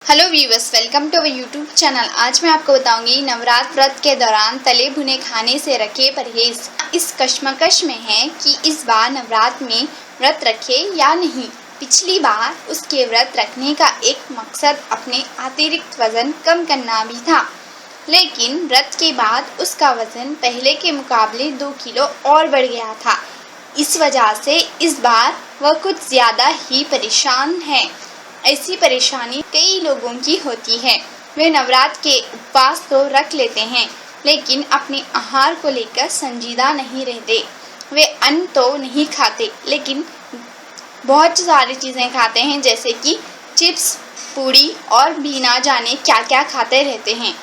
Hello viewers, welcome to our YouTube channel. आज मैं आपको बताऊंगी नवरात्र व्रत के दौरान तले भुने खाने से रखे परहेज। इस कश्मकश में है कि इस बार नवरात्र में व्रत रखे या नहीं। पिछली बार उसके व्रत रखने का एक मकसद अपने अतिरिक्त वजन कम करना भी था, लेकिन व्रत के बाद उसका वजन पहले के मुकाबले 2 किलो और बढ़ गया था। इस वजह से इस बार वह कुछ ज़्यादा ही परेशान है। ऐसी परेशानी कई लोगों की होती है। वे नवरात्र के उपवास तो रख लेते हैं, लेकिन अपने आहार को लेकर संजीदा नहीं रहते। वे अन्न तो नहीं खाते, लेकिन बहुत सारी चीज़ें खाते हैं, जैसे कि चिप्स, पूड़ी और भी ना जाने क्या क्या खाते रहते हैं।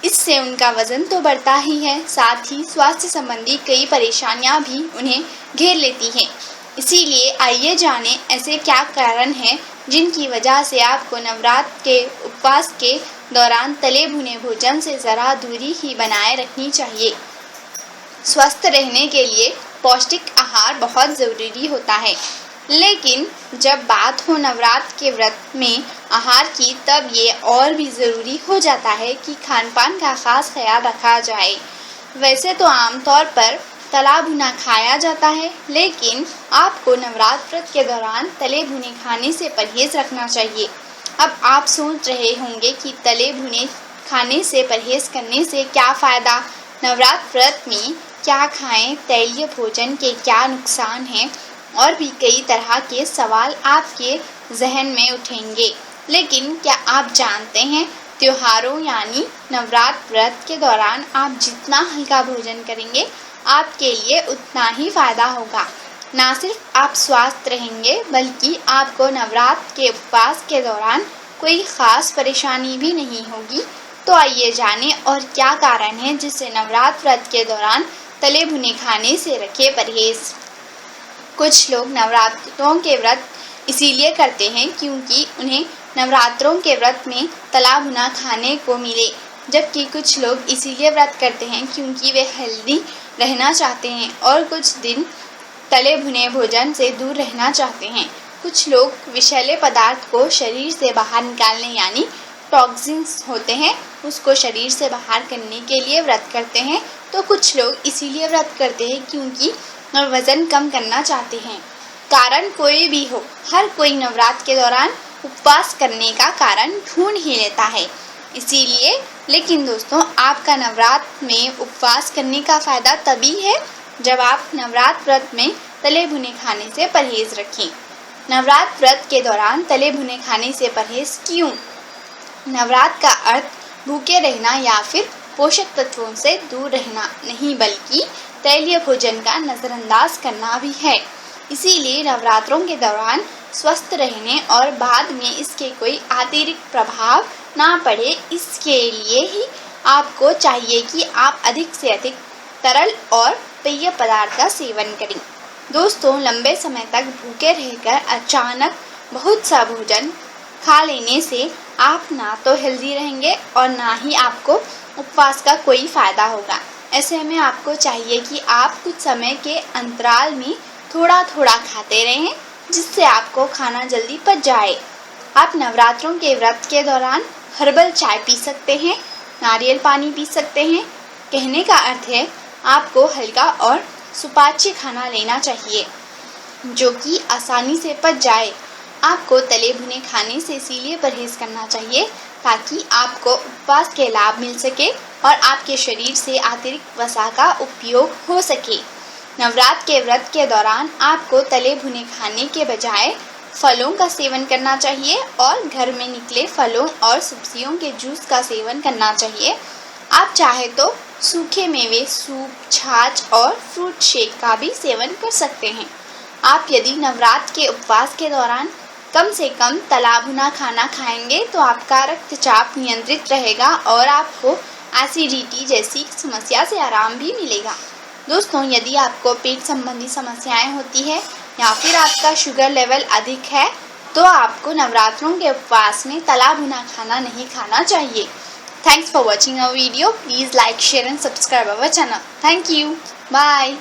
इससे उनका वज़न तो बढ़ता ही है, साथ ही स्वास्थ्य संबंधी कई परेशानियां भी उन्हें घेर लेती हैं। इसीलिए आइए जानें ऐसे क्या कारण हैं जिनकी वजह से आपको नवरात्र के उपवास के दौरान तले भुने भोजन से ज़रा दूरी ही बनाए रखनी चाहिए। स्वस्थ रहने के लिए पौष्टिक आहार बहुत ज़रूरी होता है, लेकिन जब बात हो नवरात्र के व्रत में आहार की, तब ये और भी ज़रूरी हो जाता है कि खान पान का खास ख्याल रखा जाए। वैसे तो आमतौर पर तला भुना खाया जाता है, लेकिन आपको नवरात्र व्रत के दौरान तले भुने खाने से परहेज रखना चाहिए। अब आप सोच रहे होंगे कि तले भुने खाने से परहेज करने से क्या फ़ायदा, नवरात्र व्रत में क्या खाएं, तैलीय भोजन के क्या नुकसान हैं, और भी कई तरह के सवाल आपके जहन में उठेंगे। लेकिन क्या आप जानते हैं, त्योहारों यानी नवरात्र व्रत के दौरान आप जितना हल्का भोजन करेंगे, आपके लिए उतना ही फ़ायदा होगा। ना सिर्फ आप स्वस्थ रहेंगे, बल्कि आपको नवरात्र के उपवास के दौरान कोई ख़ास परेशानी भी नहीं होगी। तो आइए जानें और क्या कारण है जिससे नवरात्र व्रत के दौरान तले भुने खाने से रखे परहेज। कुछ लोग नवरात्रों के व्रत इसीलिए करते हैं क्योंकि उन्हें नवरात्रों के व्रत में तला भुना खाने को मिले, जबकि कुछ लोग इसीलिए व्रत करते हैं क्योंकि वे हेल्दी रहना चाहते हैं और कुछ दिन तले भुने भोजन से दूर रहना चाहते हैं। कुछ लोग विषैले पदार्थ को शरीर से बाहर निकालने यानी टॉक्सिन्स होते हैं, उसको शरीर से बाहर करने के लिए व्रत करते हैं। तो कुछ लोग इसीलिए व्रत करते हैं क्योंकि वज़न कम करना चाहते हैं। कारण कोई भी हो, हर कोई नवरात्र के दौरान उपवास करने का कारण ढूंढ ही लेता है। इसीलिए लेकिन दोस्तों, आपका नवरात्र में उपवास करने का फ़ायदा तभी है जब आप नवरात्र व्रत में तले भुने खाने से परहेज रखें। नवरात्र व्रत के दौरान तले भुने खाने से परहेज क्यों? नवरात्र का अर्थ भूखे रहना या फिर पोषक तत्वों से दूर रहना नहीं, बल्कि तैलीय भोजन का नज़रअंदाज करना भी है। इसीलिए नवरात्रों के दौरान स्वस्थ रहने और बाद में इसके कोई अतिरिक्त प्रभाव ना पड़े, इसके लिए ही आपको चाहिए कि आप अधिक से अधिक तरल और पेय पदार्थ का सेवन करें। दोस्तों, लंबे समय तक भूखे रहकर अचानक बहुत सा भोजन खा लेने से आप ना तो हेल्दी रहेंगे और ना ही आपको उपवास का कोई फ़ायदा होगा। ऐसे में आपको चाहिए कि आप कुछ समय के अंतराल में थोड़ा थोड़ा खाते रहें, जिससे आपको खाना जल्दी पच जाए। आप नवरात्रों के व्रत के दौरान हर्बल चाय पी सकते हैं, नारियल पानी पी सकते हैं। कहने का अर्थ है आपको हल्का और सुपाच्य खाना लेना चाहिए जो कि आसानी से पच जाए। आपको तले भुने खाने से इसीलिए परहेज करना चाहिए ताकि आपको उपवास के लाभ मिल सके और आपके शरीर से अतिरिक्त वसा का उपयोग हो सके। नवरात्र के व्रत के दौरान आपको तले भुने खाने के बजाय फलों का सेवन करना चाहिए और घर में निकले फलों और सब्जियों के जूस का सेवन करना चाहिए। आप चाहे तो सूखे मेवे, सूप, छाछ और फ्रूट शेक का भी सेवन कर सकते हैं। आप यदि नवरात्र के उपवास के दौरान कम से कम तला भुना खाना खाएंगे तो आपका रक्तचाप नियंत्रित रहेगा और आपको एसिडिटी जैसी समस्या से आराम भी मिलेगा। दोस्तों, यदि आपको पेट संबंधी समस्याएं होती है या फिर आपका शुगर लेवल अधिक है, तो आपको नवरात्रों के उपवास में तला भुना खाना नहीं खाना चाहिए। Thanks for watching our video. Please like, share and subscribe our channel. Thank you. Bye.